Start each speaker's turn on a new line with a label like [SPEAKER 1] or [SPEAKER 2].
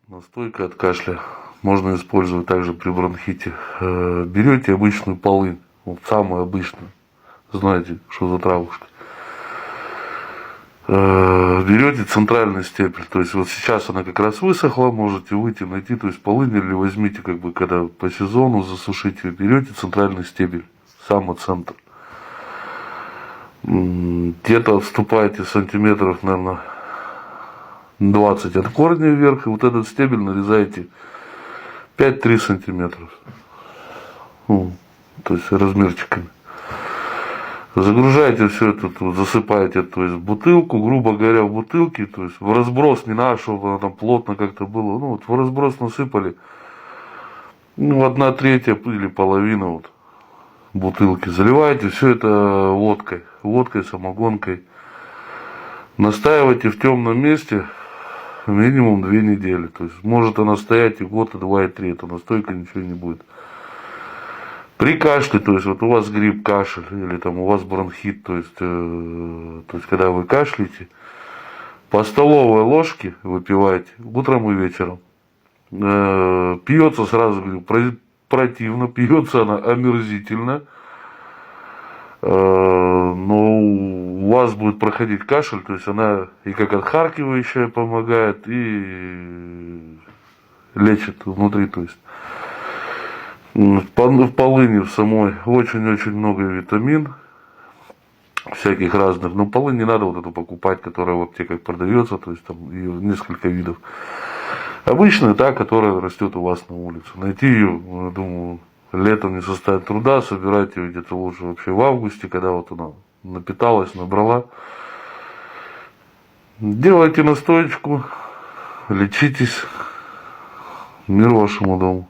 [SPEAKER 1] Настойка от кашля можно использовать также при бронхите. Берете обычную полынь, вот самую обычную, знаете, что за травушка. Берете центральный стебель, то есть вот сейчас она как раз высохла, можете выйти, найти, то есть полынь, или возьмите, как бы, когда по сезону засушите, берете центральный стебель, самый центр. Где-то отступаете сантиметров, наверное, 20 от корня вверх, и вот этот стебель нарезаете 5-3 сантиметров. То есть размерчиками. Загружаете все это, засыпаете, то есть в бутылку, грубо говоря, в бутылке, то есть в разброс, не надо, чтобы оно там плотно как-то было, ну вот в разброс насыпали, ну, 1/3 или половина вот бутылки. Заливаете все это водкой, самогонкой. Настаивайте в темном месте минимум 2 недели. То есть может она стоять и год, и 2, и 3, это настойка, ничего не будет. При кашле, то есть вот у вас грипп, кашель, или там у вас бронхит, то есть когда вы кашляете, по столовой ложке выпиваете утром и вечером. Пьется, сразу говорю, противно, пьется она омерзительно, но у вас будет проходить кашель, то есть она и как отхаркивающая помогает, и лечит внутри, то есть. В полыни в самой очень-очень много витамин, всяких разных. Но полынь не надо вот эту покупать, которая в аптеках продается, то есть там ее несколько видов. Обычная та, которая растет у вас на улице. Найти ее, я думаю, летом не составит труда, собирайте ее где-то лучше вообще в августе, когда вот она напиталась, набрала. Делайте настоечку, лечитесь. Мир вашему дому.